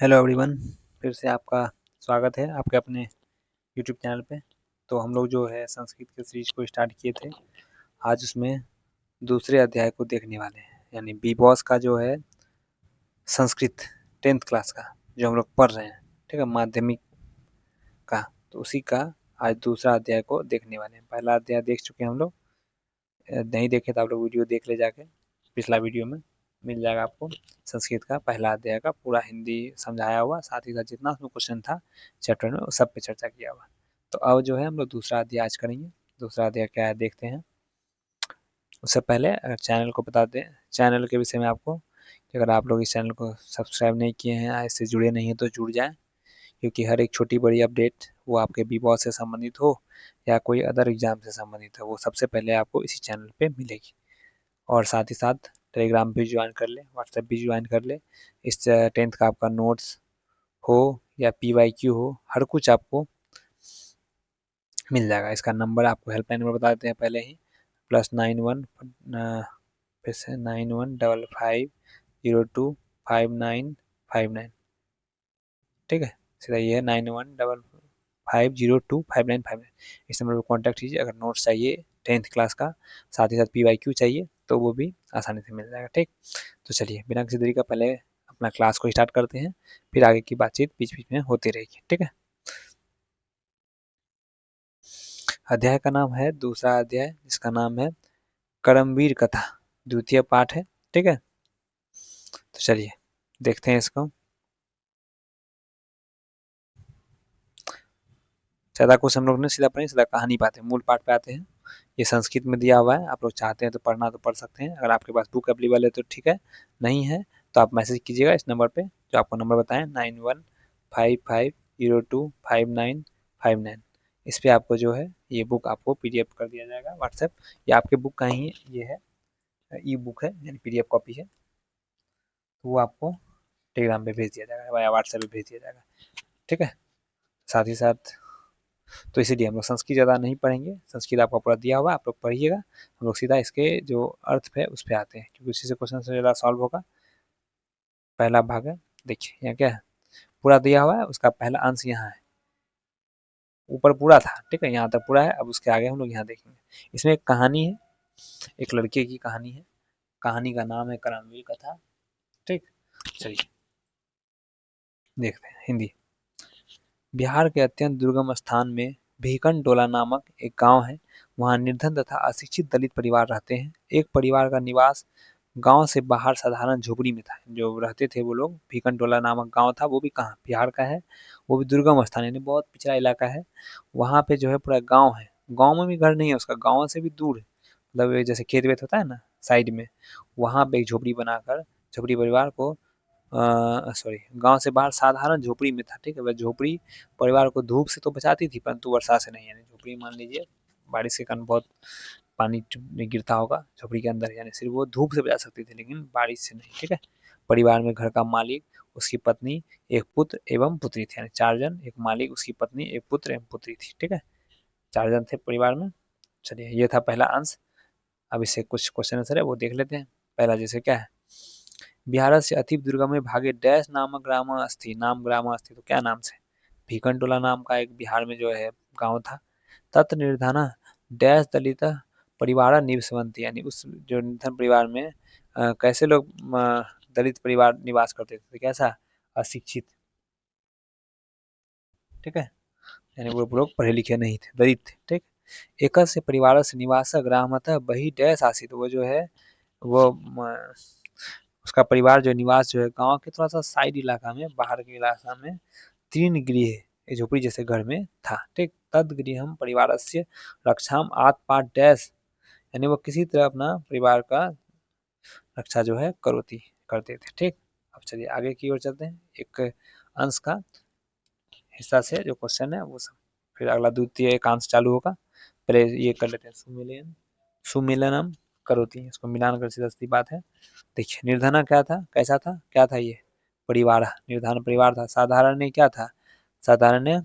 Hello everyone, फिर से आपका स्वागत है आपके अपने यूट्यूब चैनल पे। तो हम लोग जो है संस्कृत के सीरीज को स्टार्ट किए थे। आज उसमें दूसरे अध्याय को देखने वाले हैं, यानी बी बॉस का जो है संस्कृत 10th क्लास का जो हम लोग पढ़ रहे हैं, ठीक है, माध्यमिक का। तो उसी का आज दूसरा अध्याय को देखने वाले हैं। पहला अध्याय देख चुके हैं हम लोग। नहीं देखे तो आप लोग वीडियो देख ले जाके, पिछला वीडियो में मिल जाएगा आपको। संस्कृत का पहला अध्याय का पूरा हिंदी समझाया हुआ, साथ ही साथ जितना उसमें क्वेश्चन था चैप्टर में वो सब पे चर्चा किया हुआ। तो अब जो है हम लोग दूसरा अध्याय आज करेंगे। दूसरा अध्याय क्या है देखते हैं। उससे पहले अगर चैनल को बता दें, चैनल के विषय में आपको कि अगर आप लोग इस चैनल को सब्सक्राइब नहीं किए हैं, इससे जुड़े नहीं हैं तो जुड़ जाएं, क्योंकि हर एक छोटी बड़ी अपडेट वो आपके बी बॉस से संबंधित हो या कोई अदर एग्जाम से संबंधित हो, वो सबसे पहले आपको इसी चैनल पे मिलेगी। और साथ ही साथ टेलीग्राम भी ज्वाइन कर ले, व्हाट्सएप भी ज्वाइन कर ले। इस 10th का आपका नोट्स हो या PYQ हो, हर कुछ आपको मिल जाएगा। इसका नंबर आपको हेल्पलाइन नंबर बता देते हैं पहले ही, +91 फिर से 9155025959। ठीक है, सीधा ये है 9155025959। इस नंबर पर कॉन्टैक्ट कीजिए अगर नोट्स चाहिए 10th क्लास का, साथ ही साथ PYQ चाहिए तो वो भी आसानी से मिल जाएगा। ठीक, तो चलिए बिना किसी देरी का पहले अपना क्लास को स्टार्ट करते हैं, फिर आगे की बातचीत बीच बीच में होती रहेगी। ठीक है, अध्याय का नाम है, दूसरा अध्याय जिसका नाम है करमवीर कथा, द्वितीय पाठ है। ठीक है, तो चलिए देखते हैं इसको। ज़्यादा कुछ हम लोग ने सीधा पढ़े, सीधा कहानी पाते हैं, मूल पाठ पे आते हैं। ये संस्कृत में दिया हुआ है, आप लोग चाहते हैं तो पढ़ना तो पढ़ सकते हैं। अगर आपके पास बुक अवेलेबल है तो ठीक है, नहीं है तो आप मैसेज कीजिएगा इस नंबर पे जो आपको नंबर बताएं, 9155025959। इस पे आपको जो है ये बुक आपको PDF कर दिया जाएगा व्हाट्सएप, या आपके बुक का ही ये है, ई बुक है यानी PDF कॉपी है, तो वो आपको टेलीग्राम पे भेज दिया जाएगा या व्हाट्सएप पे भेज दिया जाएगा। ठीक है, साथ ही साथ तो इसीलिए हम लोग संस्कृत ज़्यादा नहीं पढ़ेंगे, संस्कृत आपका पूरा दिया हुआ आप लोग पढ़िएगा। हम लोग सीधा इसके जो अर्थ है उस पर आते हैं, क्योंकि उसी से क्वेश्चन से ज़्यादा सॉल्व होगा। पहला भाग है, देखिए यहाँ क्या है, पूरा दिया हुआ है, उसका पहला अंश यहाँ है, ऊपर पूरा था, ठीक है, यहाँ तक पूरा है। अब उसके आगे हम लोग यहाँ देखेंगे। इसमें एक कहानी है, एक लड़के की कहानी है। कहानी का नाम है करमवीर कथा। ठीक, चलिए देखते हैं हिंदी। बिहार के अत्यंत दुर्गम स्थान में भीकन टोला नामक एक गांव है। वहां निर्धन तथा अशिक्षित दलित परिवार रहते हैं। एक परिवार का निवास गांव से बाहर साधारण झोपड़ी में था। जो रहते थे वो लोग, भीकन टोला नामक गांव था, वो भी कहाँ, बिहार का है, वो भी दुर्गम स्थान यानी बहुत पिछड़ा इलाका है। वहां पे जो है पूरा गांव है, गांव में भी घर नहीं है उसका, गांव से भी दूर है, मतलब ये जैसे खेत वेत होता है ना साइड में, वहां पे एक झोपड़ी बनाकर झोपड़ी परिवार को सॉरी गांव से बाहर साधारण झोपड़ी में था। ठीक है, वह झोपड़ी परिवार को धूप से तो बचाती थी परंतु वर्षा से नहीं, यानी झोपड़ी मान लीजिए बारिश के कारण बहुत पानी गिरता होगा झोपड़ी के अंदर, यानी सिर्फ वो धूप से बचा सकती थी लेकिन बारिश से नहीं। ठीक है, परिवार में घर का मालिक, उसकी पत्नी, एक पुत्र एवं पुत्री थे, यानी 4 जन, एक मालिक, उसकी पत्नी, एक पुत्र एवं पुत्री थी। ठीक है, 4 जन थे परिवार में। चलिए ये था पहला अंश। अब इससे कुछ क्वेश्चन आंसर है वो देख लेते हैं। पहला जैसे क्या है, बिहार से अति दुर्गम में भागे डैश नामक ग्राम अस्थि, नाम ग्राम अस्थि, तो क्या नाम से, भीकन टोला नाम का एक बिहार में जो है गांव था। तत् निर्धन डैश दलित परिवार निवसवंती, यानी उस जो निर्धन परिवार में कैसे लोग दलित परिवार निवास करते थे, कैसा, अशिक्षित। ठीक है, यानी वो लोग पढ़े लिखे नहीं थे, दलित थे। ठीक, एक से परिवार से निवास ग्रामतः बही डैश आसित, वो जो है वो उसका परिवार जो निवास जो है गांव के थोड़ा सा साइड इलाका में, बाहर के इलाका में, 3 गृह, ये झोपड़ी जैसे घर में था। ठीक, तद गृहम परिवार से रक्षाम आत पात डैश, यानी वो किसी तरह अपना परिवार का रक्षा जो है करोती करते थे। ठीक, अब चलिए आगे की ओर चलते हैं, एक अंश का हिस्सा से जो क्वेश्चन है वो सब, फिर अगला द्वितीय एकांश चालू होगा। पहले ये कर लेते हैं, सुमिलियन सुमिलनम करोती, इसको मिलान कर सीधा सी बात है। देखिए निर्धना क्या था, कैसा था, क्या था ये, परिवार, निर्धन परिवार था। साधारण ने क्या था, साधारण ने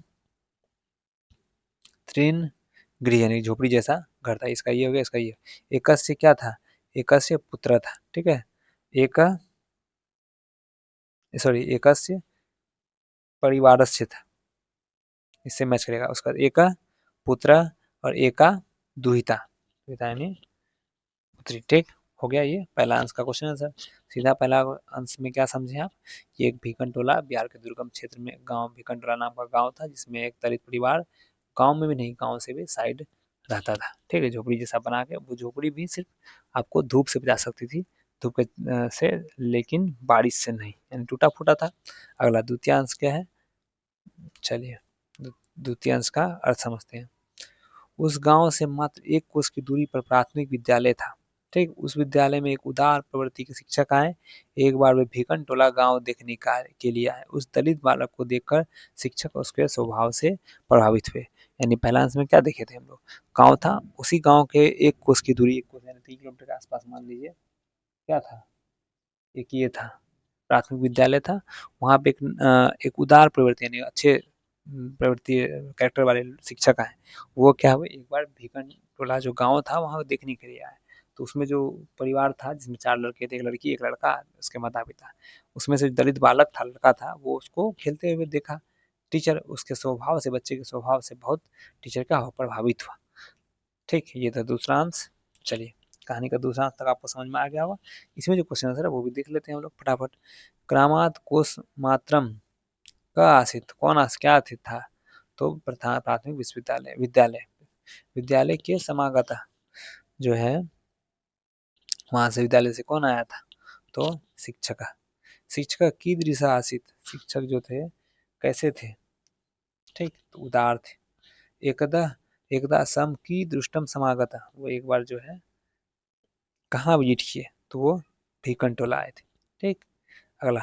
तृण गृह यानी झोपड़ी जैसा घर था, इसका ये हो गया, इसका ये। एकस्य क्या था, एकस्य पुत्र था। ठीक है, एक सॉरी एकस्य परिवारस्य था, इससे मैच करेगा। उसका एका पुत्र और एका दुहिता, दुहिता यानी पुत्री। ठीक हो गया, ये पहला अंश का क्वेश्चन आंसर। सीधा पहला अंश में क्या समझे आप, ये एक भीकन बिहार के दुर्गम क्षेत्र में गांव भीकन नाम का गांव था, जिसमें एक दलित परिवार गांव में भी नहीं, गांव से भी साइड रहता था। ठीक है, झोपड़ी जैसा बना के, वो झोपड़ी भी सिर्फ आपको धूप से बचा सकती थी, धूप के से, लेकिन बारिश से नहीं, यानी टूटा फूटा था। अगला द्वितीय अंश क्या है, चलिए द्वितीय अंश का अर्थ समझते हैं। उस गांव से मात्र 1 कोस की दूरी पर प्राथमिक विद्यालय था। ठीक, उस विद्यालय में एक उदार प्रवृत्ति के शिक्षक आए। एक बार वे भीकन टोला गांव देखने के लिए आए। उस दलित बालक को देखकर शिक्षक उसके स्वभाव से प्रभावित हुए। यानी पहला अंश में क्या देखे थे हम लोग, गांव था, उसी गांव के 1 कोस की दूरी, 1 कोस यानी 3 किलोमीटर के आसपास मान लीजिए, क्या था, एक ये था प्राथमिक विद्यालय था। वहाँ पे एक उदार प्रवृत्ति यानी अच्छे प्रवृत्ति कैरेक्टर वाले शिक्षक आए। वो क्या हुए, एक बार भीकन टोला जो गांव था वहाँ देखने के लिए आए। तो उसमें जो परिवार था, जिसमें 4 लड़के थे, एक लड़की एक लड़का, उसके माता पिता, उसमें से दलित बालक था, लड़का था, वो उसको खेलते हुए देखा। टीचर उसके स्वभाव से, बच्चे के स्वभाव से बहुत टीचर का प्रभावित हुआ। ठीक, ये था दूसरा अंश। चलिए कहानी का दूसरा अंश तक आपको समझ में आ गया होगा। इसमें जो क्वेश्चन आंसर है वो भी देख लेते हैं हम लोग फटाफट। क्रामात कोश मात्रम का आसित, कौन आस क्या आसित था, तो प्रथम प्राथमिक विश्वविद्यालय विद्यालय विद्यालय के समागत जो है, वहां से विद्यालय से कौन आया था, तो शिक्षक। शिक्षक की दृशा आसित, शिक्षक जो थे कैसे थे, ठीक, तो उदार थे। एकदा एकदा सम की दृष्टम समागत, वो एक बार जो है कहाँ विजिट किए, तो वो भीकन टोला आए थे। ठीक, अगला,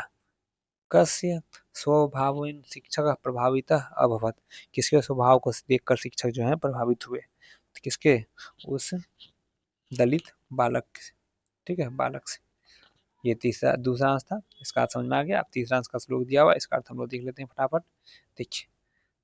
कस्य स्वभावेन शिक्षक प्रभावित अभवत, किसके स्वभाव को देखकर शिक्षक जो है प्रभावित हुए, तो किसके, उस दलित बालक से। ठीक है, बालक से। ये तीसरा दूसरा अंश था, इसका अर्थ समझ में आ गया। अब तीसरा अंश का श्लोक दिया हुआ, इसका अर्थ हम लोग देख लेते हैं फटाफट। देखिए,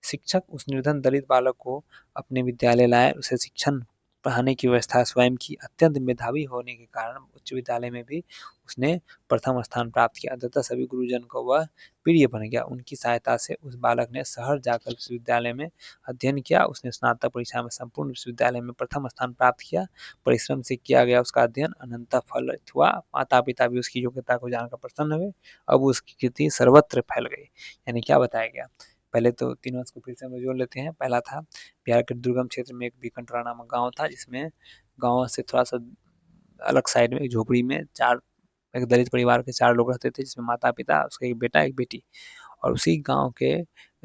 शिक्षक उस निर्धन दलित बालक को अपने विद्यालय लाए, उसे शिक्षण पढ़ाने की व्यवस्था स्वयं की। अत्यंत मेधावी होने के कारण उच्च विद्यालय में भी उसने प्रथम स्थान प्राप्त किया, अंततः सभी गुरुजन को वह प्रिय बन गया। उनकी सहायता से उस बालक ने शहर जाकर विश्वविद्यालय में अध्ययन किया। उसने स्नातक परीक्षा में संपूर्ण विश्वविद्यालय में प्रथम स्थान प्राप्त किया। परिश्रम से किया गया उसका अध्ययन अनंत फल हुआ। माता पिता भी उसकी योग्यता को जानकर प्रसन्न हुए। अब उसकी कीर्ति सर्वत्र फैल गई। यानी क्या बताया गया, पहले तो तीनों को फिर से हम जोड़ लेते हैं। पहला था, बिहार के दुर्गम क्षेत्र में एक भीकंटोला नामक गांव था, जिसमें गांव से थोड़ा सा अलग साइड में एक झोपड़ी में एक दलित परिवार के 4 लोग रहते थे, जिसमें माता पिता, उसका एक बेटा एक बेटी। और उसी गांव के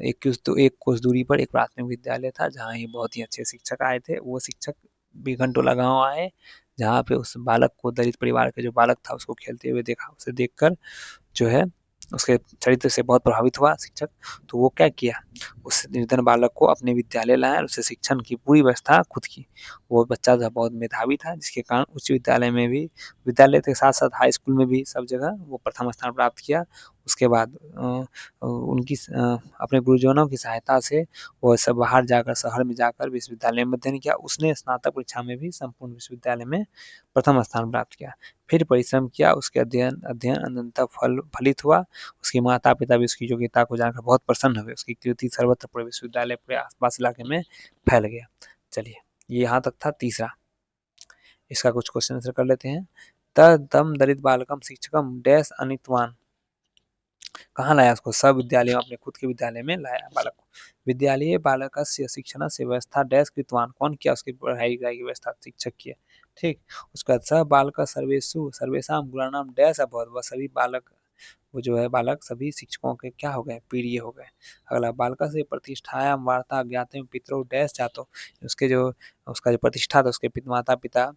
1 कोस दूरी पर एक प्राथमिक विद्यालय था, जहाँ ही बहुत ही अच्छे शिक्षक आए थे। वो शिक्षक भीकंटोला गांव आए, जहाँ पे उस बालक को, दलित परिवार के जो बालक था, उसको खेलते हुए देखा। उसे देखकर जो है उसके चरित्र से बहुत प्रभावित हुआ शिक्षक। तो वो क्या किया, उस निर्धन बालक को अपने विद्यालय लाया और उसे शिक्षण की पूरी व्यवस्था खुद की। वो बच्चा जो बहुत मेधावी था, जिसके कारण उच्च विद्यालय में भी, विद्यालय के साथ साथ हाई स्कूल में भी सब जगह वो प्रथम स्थान प्राप्त किया। उसके बाद उनकी अपने गुरुजनों की सहायता से वो सब बाहर जाकर, शहर में जाकर विश्वविद्यालय में अध्ययन किया। उसने स्नातक परीक्षा में भी संपूर्ण विश्वविद्यालय में प्रथम स्थान प्राप्त किया। फिर परिश्रम किया, उसके अध्ययन अध्ययन अनंतः फलित हुआ। उसके माता पिता भी उसकी योग्यता को जानकर बहुत प्रसन्न हुए। उसकी कीर्ति सर्वत्र पूरे विश्वविद्यालय, पूरे आसपास इलाके में फैल गया। चलिए, ये यहाँ तक था तीसरा। इसका कुछ क्वेश्चन आंसर कर लेते हैं। तम दलित बालकम शिक्षकम डैश अनितवान, कहाँ लाया उसको, सब विद्यालय, अपने खुद के विद्यालय में लाया बालक को। विद्यालय बालक शिक्षण से व्यवस्था डैश कृतवान, कौन किया उसकी पढ़ाई की व्यवस्था, शिक्षक किया। ठीक, उसका स बालक सर्वेशु सर्वेशम गुणानाम डैश अभवत, वह सभी बालक, वो जो है बालक सभी शिक्षकों के क्या हो गए, प्रिय हो गए। अगला, बालक से प्रतिष्ठायाम वार्ता ज्ञाते पितरो डैश जातो, उसके जो, उसका जो प्रतिष्ठा था, उसके माता पिता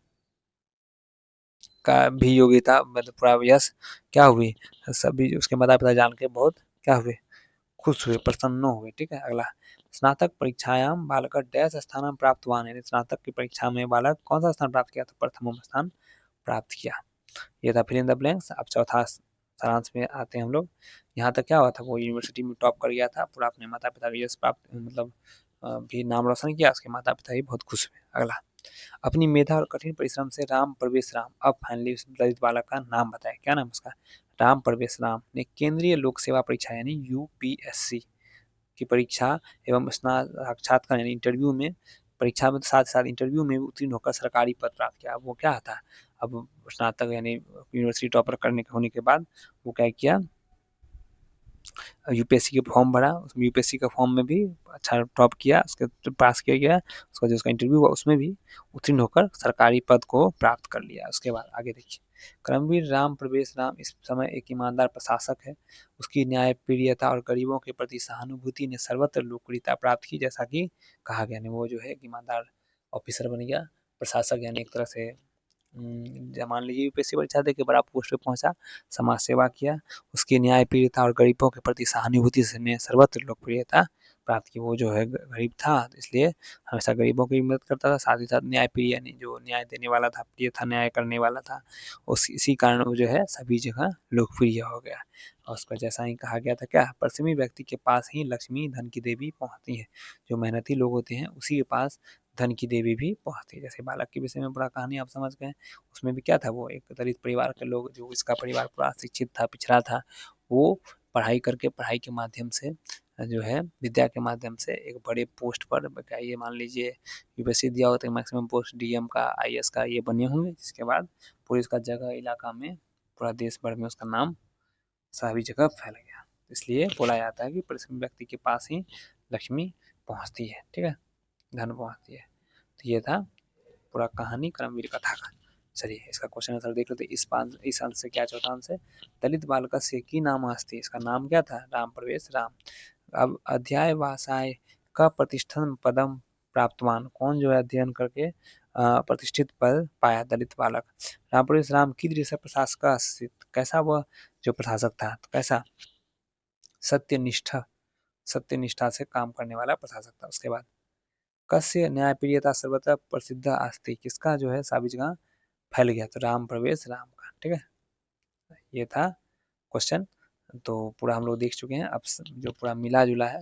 का भी योग्यता, मतलब पूरा यश क्या हुई, सभी उसके माता पिता जान के बहुत क्या हुए, खुश हुए, प्रसन्न हुए। ठीक है, अगला, स्नातक परीक्षायाम बालक डैश स्थान प्राप्तवान, यानी स्नातक की परीक्षा में बालक कौन सा स्थान प्राप्त किया, तो प्रथम स्थान प्राप्त किया। ये था फिल इन द ब्लैंक्स। अब चौथा सारांश में आते हैं हम लोग। यहाँ तक क्या हुआ था, वो यूनिवर्सिटी में टॉप कर गया था, पूरा अपने माता पिता का यश प्राप्त, मतलब भी नाम रोशन किया, उसके माता पिता भी बहुत खुश हुए। अगला, अपनी मेधा और कठिन परिश्रम से राम प्रवेश राम, अब फाइनली उस दलित बालक का नाम बताया, क्या नाम उसका, राम प्रवेश राम ने केंद्रीय लोक सेवा परीक्षा यानी यूपीएससी की परीक्षा एवं साक्षात्कार यानी इंटरव्यू में, परीक्षा में साथ साथ इंटरव्यू में उत्तीर्ण होकर सरकारी पद प्राप्त किया। वो क्या था, अब स्नातक यानी यूनिवर्सिटी टॉपर करने होने के बाद वो क्या किया, यूपीएससी के फॉर्म भरा, उसमें यूपीएससी का फॉर्म में भी अच्छा टॉप किया, उसके पास किया गया, उसका जो उसका इंटरव्यू हुआ उसमें भी उत्तीर्ण होकर सरकारी पद को प्राप्त कर लिया। उसके बाद आगे देखिए, कर्मवीर राम प्रवेश राम इस समय एक ईमानदार प्रशासक है। उसकी न्यायप्रियता और गरीबों के प्रति सहानुभूति ने सर्वत्र लोकप्रियता प्राप्त की, जैसा कि कहा गया। नहीं वो जो है ईमानदार ऑफिसर बन गया, प्रशासक यानी एक तरह से मान लीजिए यूपीएससी परीक्षा दे के बड़ा पोस्ट पे पहुंचा, समाज सेवा किया, उसकी न्यायप्रियता और गरीबों के प्रति सहानुभूति ने सर्वत्र लोकप्रियता प्राप्त की। वो जो है गरीब था, इसलिए हमेशा गरीबों की मदद करता था, साथ ही साथ न्यायप्रिय यानी जो न्याय देने वाला था, प्रिय था, न्याय करने वाला था, उस इसी कारण वो जो है सभी जगह लोकप्रिय हो गया। और उसका जैसा ही कहा गया था क्या, परिश्रमी व्यक्ति के पास ही लक्ष्मी धन की देवी पहुंचती है। जो मेहनती लोग होते हैं उसी के पास धन की देवी भी पहुंचती है। जैसे बालक के विषय में पूरा कहानी आप समझ गए, उसमें भी क्या था, वो एक दलित परिवार के लोग, जो इसका परिवार पूरा शिक्षित था, पिछड़ा था, वो पढ़ाई करके, पढ़ाई के माध्यम से जो है विद्या के माध्यम से एक बड़े पोस्ट पर, ये मान लीजिए यूपीएससी दिया होता है मैक्सिमम पोस्ट डीएम का, आईएएस का, ये बने होंगे, जिसके बाद पूरी उसका जगह इलाका में, पूरा देश भर में उसका नाम सभी जगह फैल गया। इसलिए बोला जाता है कि परिश्रमी व्यक्ति के पास ही लक्ष्मी पहुंचती है, ठीक है, धन पहुंचती है। तो ये था पूरा कहानी कर्मवीर कथा का। चलिए इसका क्वेश्चन आंसर देख लेते। इस अंश से क्या चौथा अंश है, दलित बालकस्य की नाम अस्ति, इसका नाम क्या था, राम प्रवेश राम। अब अध्याय वासाय का प्रतिष्ठित पदम प्राप्तवान, कौन जो है अध्ययन करके प्रतिष्ठित पद पाया, दलित बालक। राम प्रवेश राम कीदृश प्रशासक आसीत्, कैसा वह जो प्रशासक था, तो कैसा, सत्यनिष्ठा, सत्यनिष्ठा से काम करने वाला प्रशासक था। उसके बाद कस्य न्यायप्रियता सर्वत्र प्रसिद्ध अस्ति, किसका जो है सभी जगह फैल गया, तो राम प्रवेश राम का, ठीक है। ये था क्वेश्चन। तो पूरा हम लोग देख चुके हैं। अब जो पूरा मिला जुला है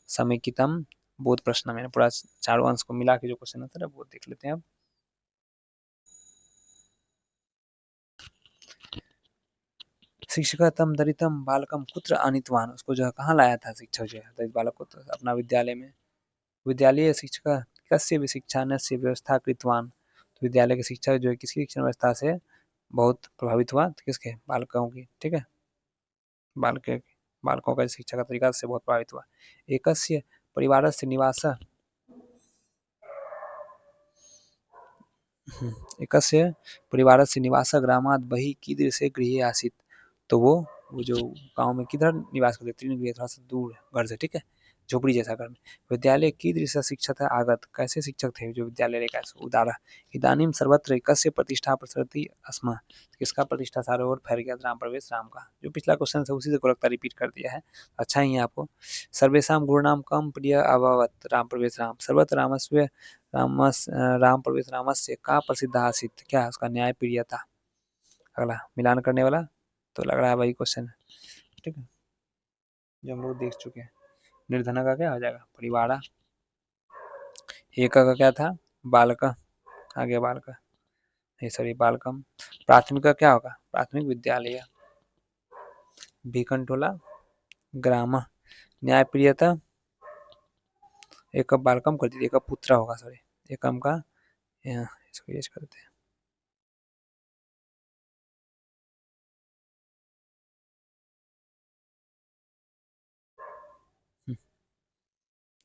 समेकितम बोध प्रश्न में पूरा चारों अंश को मिला के जो क्वेश्चन आंसर है वो देख लेते हैं। अब शिक्षकतम दरितम बालकम कुत्र आनितवान, उसको जो है कहाँ लाया था शिक्षक जो है दलित बालक को, तो अपना विद्यालय में। विद्यालय शिक्षक कस्य भी शिक्षानस्य व्यवस्था कृतवान, तो विद्यालय के शिक्षक जो है किसकी शिक्षण व्यवस्था से बहुत प्रभावित हुआ, तो किसके, बालकों की, ठीक है, बालक बालकों का शिक्षा का तरीका से बहुत प्रभावित हुआ। एकस्य परिवारस्य निवास, एकस्य परिवारस्य निवास ग्रामात् बहिः कीदृशे गृहे आसीत्, तो वो जो गांव में किधर निवास करते, तीन गृह थोड़ा सा दूर घर से, ठीक है, झोपड़ी जैसा घर में। विद्यालय कीदृश शिक्षक आगत, कैसे शिक्षक थे जो विद्यालय लेकर, उदाहरण इदानीम सर्वत्र कस्य प्रतिष्ठा प्रसरति स्म, किसका प्रतिष्ठा चारों ओर फैल गया, राम प्रवेश राम का। जो पिछला क्वेश्चन है उसी से को लगता रिपीट कर दिया है, अच्छा ही है आपको। सर्वेशम गुरुनाम कम प्रिय अभवत राम प्रवेश राम, सर्वत्र रामस्व राम प्रवेश रामस्य का प्रसिद्ध आसित, क्या उसका न्याय प्रियता। अगला मिलान करने वाला, तो लग रहा है वही क्वेश्चन है, ठीक है, जो हम लोग देख चुके हैं। निर्धना का क्या हो जाएगा, परिवारा। एक का क्या था, बालका, आगे बालका, नहीं सॉरी बालकम। प्राथमिक का क्या होगा, प्राथमिक विद्यालय। भीकंटोला ग्राम, न्याय प्रियता, एक बालकम कर दीजिए, एक पुत्र होगा, सॉरी एकम का, इसको यूज करते हैं।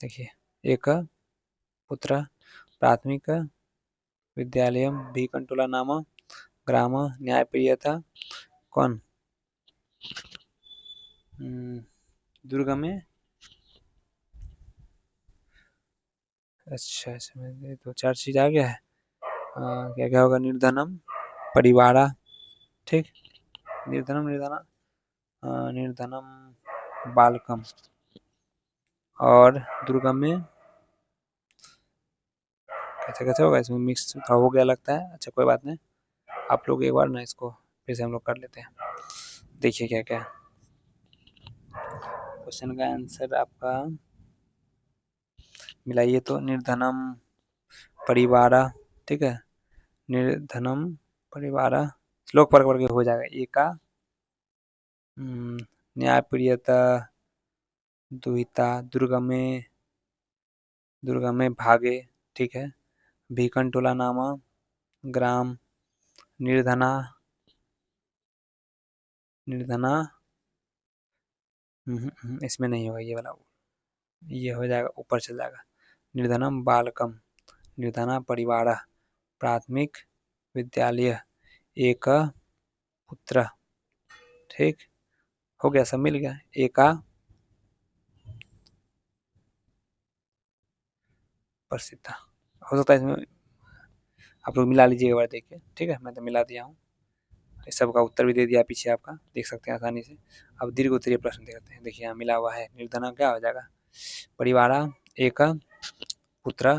देखिए एक पुत्र, प्राथमिक विद्यालय, भीकंटोला नाम, ग्राम, न्यायप्रियता, कौन, दुर्ग में, अच्छा अच्छा तो चार चीज आ गया है। क्या क्या होगा, निर्धनम, परिवारा, ठीक, निर्धनम निर्धना, निर्धनम बालकम, और दुर्गम में कैसे कैसे होगा, इसमें मिक्स हो गया लगता है, अच्छा कोई बात नहीं, आप लोग एक बार ना इसको फिर से हम लोग कर लेते हैं। देखिए क्या क्या क्वेश्चन का आंसर आपका मिलाइए, तो निर्धनम परिवारा, ठीक है, निर्धनम परिवारा, श्लोक पर करके हो जाएगा, एका न्याय प्रियता दुहिता, दुर्गमे भागे, ठीक है। भीकंटोला नामा, ग्राम, निर्धना, इसमें नहीं होगा ये वाला, ये हो जाएगा ऊपर चल जाएगा। निर्धनम बालकम, निर्धना परिवार, प्राथमिक विद्यालय, एक पुत्र, ठीक हो गया, सब मिल गया। एका प्रसिद्ध, हो सकता है इसमें आप लोग मिला लीजिएगा बार देख के, ठीक है। मैं तो मिला दिया हूँ, इस सब का उत्तर भी दे दिया पीछे, आपका देख सकते हैं आसानी से। अब दीर्घ उत्तरीय प्रश्न देखते हैं, देखिए यहाँ मिला हुआ है। निर्धना क्या हो जाएगा, परिवारा, एक पुत्र,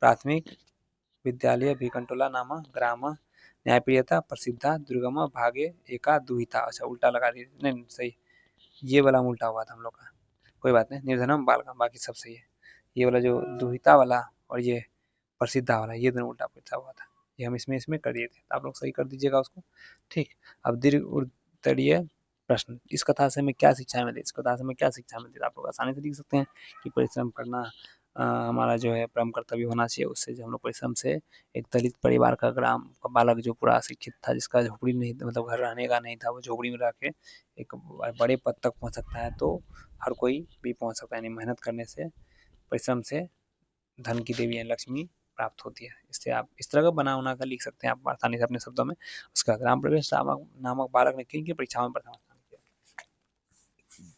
प्राथमिक विद्यालय, भीकंटोला नाम, ग्राम, न्यायप्रियता, प्रसिद्धा, दुर्गम भागे, एका दुहिता। अच्छा उल्टा लगा दिए, नहीं सही, ये वाला उल्टा हुआ था हम लोग का, कोई बात नहीं। निर्धनम बालकम, बाकी सब सही है। ये वाला जो दुहिता वाला और ये प्रसिद्धा वाला, ये दोनों उल्टा पुल्टा हुआ था, ये हम इसमें कर दिए थे, तो आप लोग सही कर दीजिएगा उसको, ठीक। अब दीर्घ उत्तरीय प्रश्न, इस कथा से हमें क्या शिक्षा मिलती है, इस कथा से हमें क्या शिक्षा मिलती है, आप लोग आसानी से लिख सकते हैं कि परिश्रम करना हमारा जो है परम कर्तव्य होना चाहिए। उससे जो हम लोग परिश्रम से एक दलित परिवार का ग्राम का बालक जो पूरा शिक्षित था, जिसका झोपड़ी नहीं, मतलब घर रहने का नहीं था, वो झोपड़ी में रह के एक बड़े पद तक पहुंच सकता है, तो हर कोई भी पहुंच सकता है। यानी मेहनत करने से, परिश्रम से धन की देवी है लक्ष्मी प्राप्त होती है। इससे आप इस तरह का बना उना कर लिख सकते हैं आप आसानी से अपने शब्दों में। उसका ग्राम प्रवेश नामक बालक ने किन की परीक्षाओं में प्रथम स्थान किया,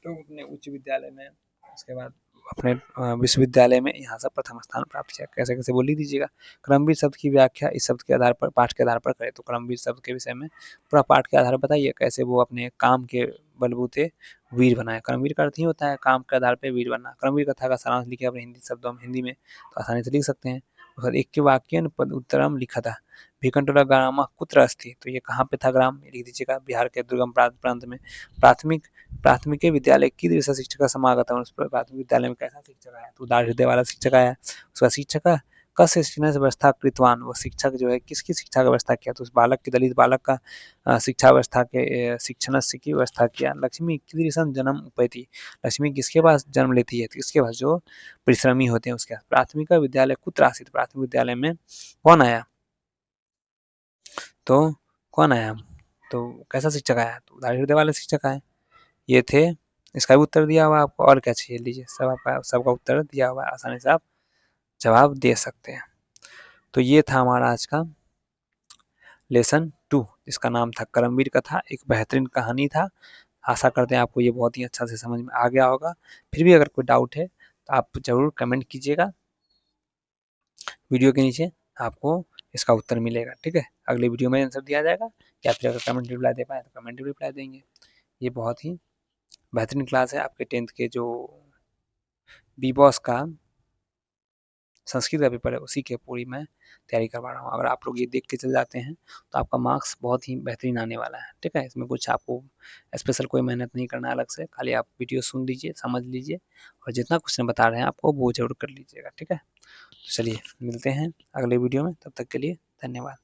तो अपने उच्च विद्यालय में, उसके बाद अपने विश्वविद्यालय में यहाँ से प्रथम स्थान प्राप्त किया। कैसे कैसे बोल दीजिएगा। क्रमवीर शब्द की व्याख्या इस शब्द के आधार पर, पाठ के आधार पर करें। तो क्रमवीर शब्द के विषय में पूरा पाठ के आधार पर बताइए कैसे वो अपने काम के बलबूते वीर बनाए। कर्मवीर का अर्थ ही होता है काम के आधार पर वीर बनना। कर्मवीर कथा का सारांश लिखे अपने हिंदी शब्दों में, हिंदी में तो आसानी से लिख सकते हैं। और एक के वाक्य पद उत्तरम लिखा था। भीकंटोला ग्राम कुत्र अस्ति, तो ये कहाँ पे था ग्राम, लिख दीजिएगा। बिहार के दुर्गम प्रांत में। प्राथमिक विद्यालय की दृश्य शिक्षक का समागम, उस पर प्राथमिक विद्यालय में कैसा शिक्षक आया, तो उदार हृदय वाला शिक्षक आया। उसका शिक्षक कस शिक्षण व्यवस्था कृतवान, वो शिक्षक जो है किसकी शिक्षा की व्यवस्था किया, तो उस बालक के, दलित बालक का शिक्षा व्यवस्था के शिक्षण की व्यवस्था किया। लक्ष्मी कीदृशं जन्म उपैति, लक्ष्मी किसके पास जन्म लेती है, तो इसके पास जो परिश्रमी होते हैं उसके। प्राथमिक विद्यालय कुत्र आसीत्, प्राथमिक विद्यालय में कौन आया, तो कौन आया, तो कैसा शिक्षक आया, तो उदार हृदय वाले शिक्षक आए, ये थे। इसका भी उत्तर दिया हुआ आपको, और क्या चाहिए, लीजिए सब आपका, सबका उत्तर दिया हुआ है, आसानी से आप जवाब दे सकते हैं। तो ये था हमारा आज का लेसन 2, जिसका नाम था कर्मवीर कथा। एक बेहतरीन कहानी था। आशा करते हैं आपको ये बहुत ही अच्छा से समझ में आ गया होगा। फिर भी अगर कोई डाउट है तो आप जरूर कमेंट कीजिएगा, वीडियो के नीचे आपको इसका उत्तर मिलेगा, ठीक है। अगले वीडियो में आंसर दिया जाएगा, या फिर अगर कमेंट रिप्लाई दे पाए तो कमेंट रिप्लाई देंगे। ये बहुत ही बेहतरीन क्लास है आपके 10th के जो बी बॉस का संस्कृत का पेपर है, उसी के पूरी मैं तैयारी करवा रहा हूँ। अगर आप लोग ये देख के चल जाते हैं तो आपका मार्क्स बहुत ही बेहतरीन आने वाला है, ठीक है। इसमें कुछ आपको स्पेशल कोई मेहनत नहीं करना है अलग से, खाली आप वीडियो सुन लीजिए, समझ लीजिए, और जितना क्वेश्चन बता रहे हैं आपको वो जरूर कर लीजिएगा, ठीक है। तो चलिए मिलते हैं अगले वीडियो में, तब तक के लिए धन्यवाद।